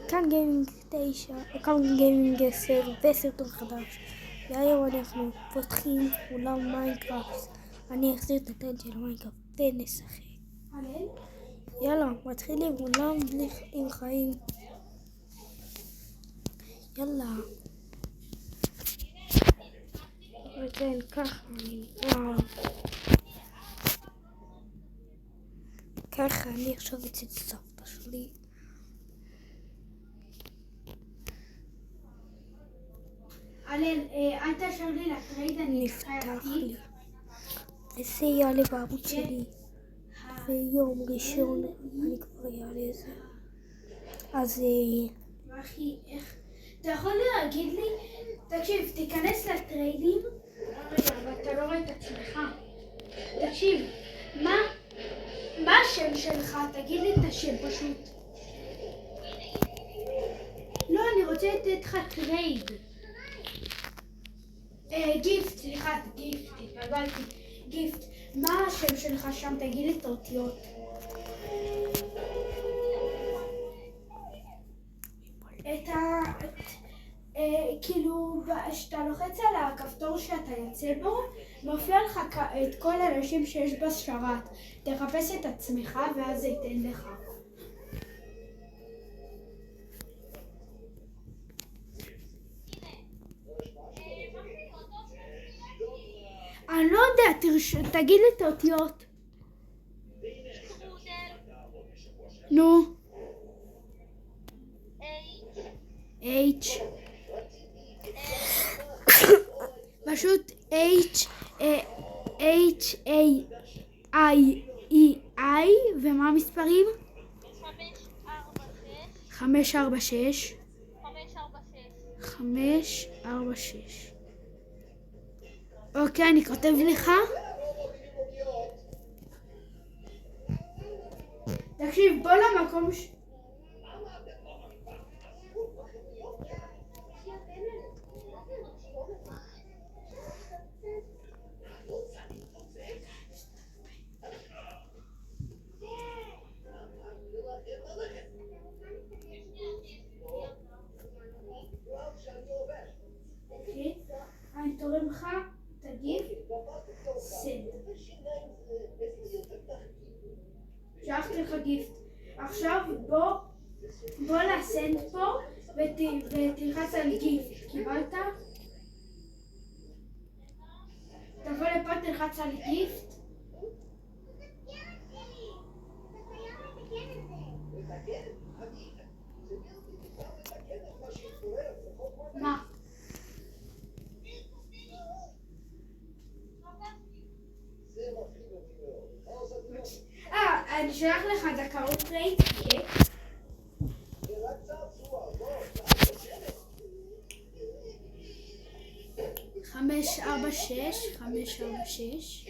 כאן גיימינג 9, כאן גיימינג 10 וסרטון חדש. והיום אנחנו פותחים אולם מיינקראפט. אני אחזיר את הטלט של מיינקראפט ונשחק. יאללה, מתחילים אולם עם חיים. יאללה. וכן, ככה אני נקרא. ככה אני עכשיו אצל סבתא שלי. אל תשאר לי לטרייד, אני נפתח לי. וזה יעלה בערוץ שלי. ויום ראשון אני כבר אעלה את זה. אז אחי, איך? אתה יכול להגיד לי? תקשיב, תיכנס לטריידים. רגע, אבל אתה לא רואה את עצמך. תקשיב, מה השם שלך? תגיד לי את השם פשוט. לא, אני רוצה לתת לך טרייד. גיפט, סליחה, גיפט, התבלבלתי. גיפט, מה השם שלך שם? תגיד לי את האותיות. כאילו, כשאתה לוחץ על הכפתור שאתה יוצא בו, מופיע לך את כל האנשים שיש בשרת. תחפש את עצמך ואז זה ייתן לך. אני לא יודע, תגיד לי את האותיות. נו. H. פשוט H A I I ומה המספרים? 546 546. אוקיי, אני כותב לך. תקשיב, בוא למקום אני תורם לך, תגיב, סנד. שלחתי לך גיפט. עכשיו בוא לסנד פה ותלחץ על גיפט. קיבלת? תבוא לפה, תלחץ על גיפט. מה? אני שולח לך זכאות רייט. 546.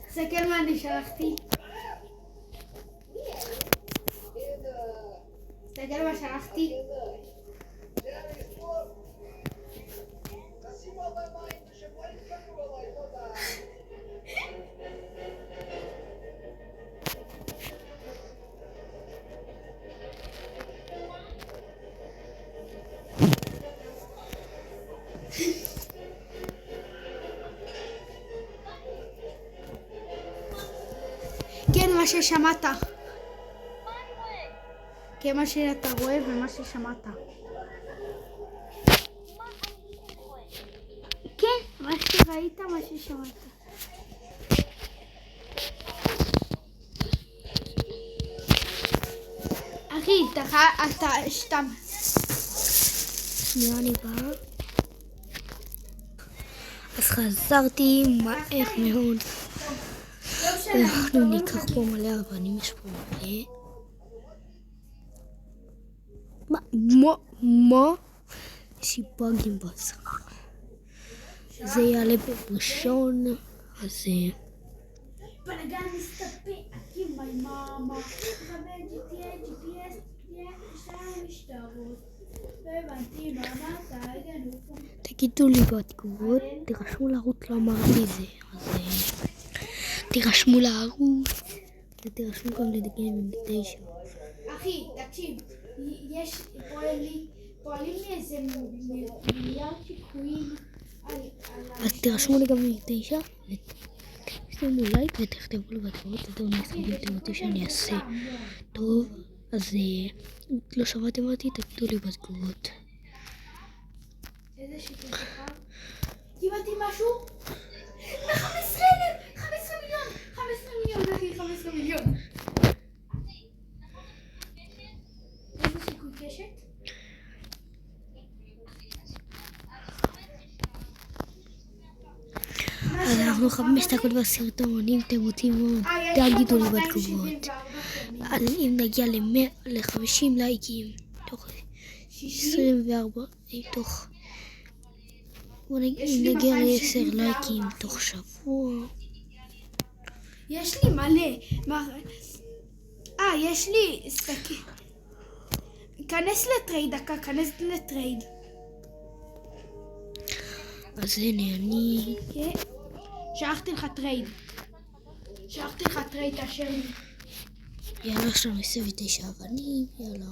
תסתכל מה אני שלחתי. תסתכל מה שלחתי. כן, מה ששמעת. כן, מה שאתה רואה ומה ששמעת. כן, מה שראית, מה ששמעת. אחי, אתה שתם. שנייה אני באה. אז חזרתי מהר מאוד. אנחנו ניקח פה מלא אבנים, יש פה מלא. מה? יש לי באגים בסך. זה יעלה בראשון, אז בלגן מסתפק, עם my mama. שטרות. לא הבנתי מה אמרת, הגענו פה. תגידו לי בתגובות, תירשמו לערוץ, לא אמרתי זה, אז תירשמו לערוץ, ותירשמו גם לדגים 9. אחי, תקשיב, יש פועלים לי איזה מיליארד שיקויים על אז תירשמו לגבי 9, ותשימו לייק ותכתבו לי בתגובות, תדעו אם אתם רוצים שאני אעשה טוב, אז לא שמעתם אותי, תגידו לי בתגובות. איזה שיקוי שלך? קיבלתי משהו? 15 מיליון, אחי, 15 מיליון. איזה שיקוי קשת? אז אנחנו 5 דקות בסרטון, אם אתם רוצים תגידו לי בתגובות. אז אם נגיע ל-50 לייקים תוך 24, תוך בוא נגיע ל-10 לייקים תוך שבוע. יש לי מלא. יש לי כנס לטרייד, כנס לטרייד. אז הנה אני שלחתי לך טרייד, תאשר לי. יאללה, יש לנו 29 אבנים, יאללה.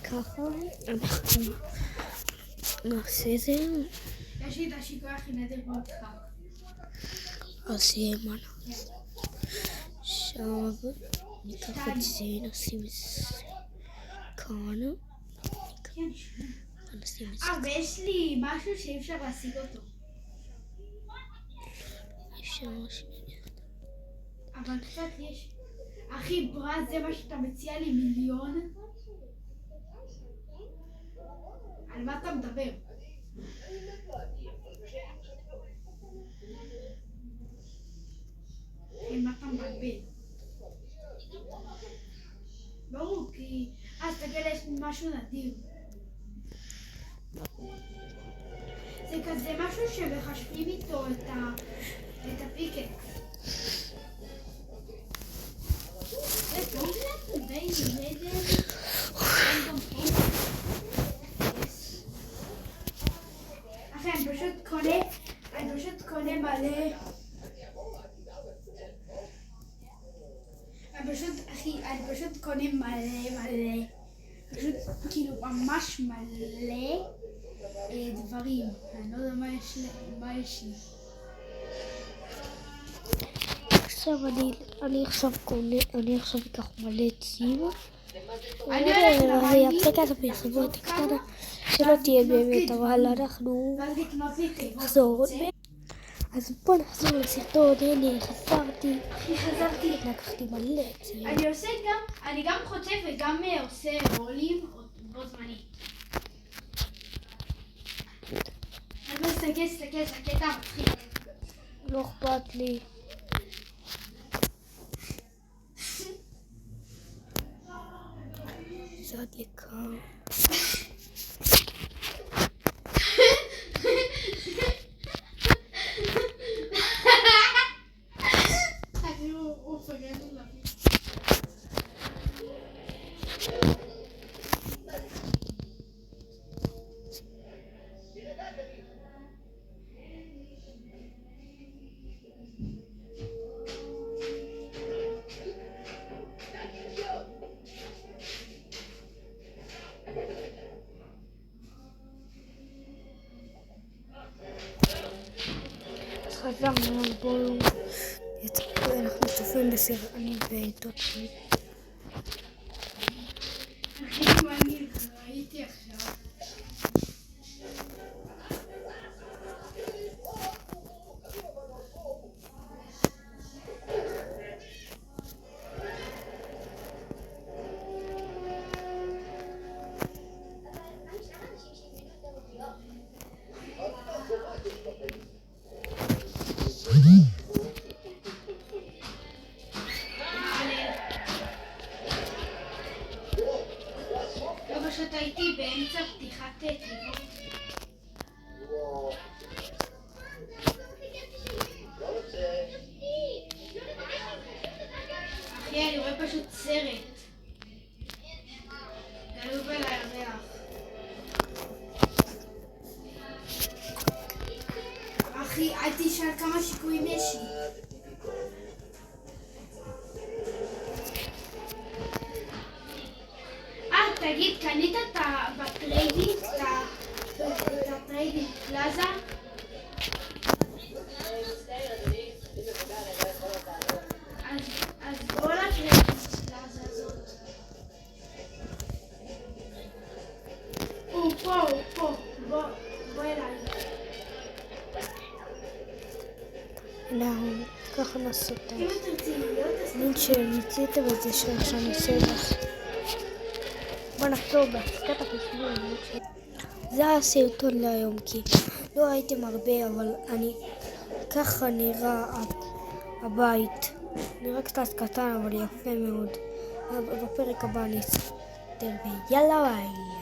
ככה אנחנו נעשה את זה. יש לי את השיקוי הכי נדר במשחק. אז יהיה מה נעשה. עכשיו ניקח את זה, נשים את זה כאן. נשים את זה. ויש לי משהו שאי אפשר להשיג אותו. אפשר להשיג. אבל קצת יש. אחי, ברז, זה מה שאתה מציע לי, 1,000,000? על מה אתה מדבר? על מה אתה מבלבל? ברור, כי אז תגיד, יש משהו נדיר. זה כזה משהו שמחשבים איתו את הפיקקס. אחי, אני פשוט קונה מלא. אני פשוט קונה מלא. פשוט כאילו ממש מלא דברים. אני לא יודע מה יש לי. עכשיו אני אקח מלא עצים. אני הולך לבית. אפסק את הפרסומות הקטנה שלא תהיה באמת, אבל אנחנו ואז לקנות לי תיבות. נחזור. אז בוא נחזור לסרטון. הנה, חזרתי. לקחתי מלא עצים. אני גם חוטף וגם עושה רולים בו זמנית. אז תסתכל, זה הקטע מצחיק. לא אכפת לי. זה הדליקה. הוא פגע לי להביא. חזרנו, בואו אנחנו צופים בסרט, אני ואיתו. פשוט הייתי באמצע פתיחת תיבות. אחי, אני רואה פשוט סרט. גלוב על הירח. אחי, אל תשאל כמה שיקויים יש לי. תגיד, קנית בטריידינג, את הטריידינג פלאזה? אז בוא לטריידינג פלאזה הזאת. הוא פה, בוא אליי. לא, ככה נעשה את אם תרצי להיות, אז מין שניצית בזה שעכשיו נעשה לך. בוא נחזור בהפסקת החשבון. זה הסרטון להיום, כי לא ראיתם הרבה, אבל ככה נראה הבית. נראה קצת קטן, אבל יפה מאוד. בפרק הבא אני אסתר ויאללה ביי.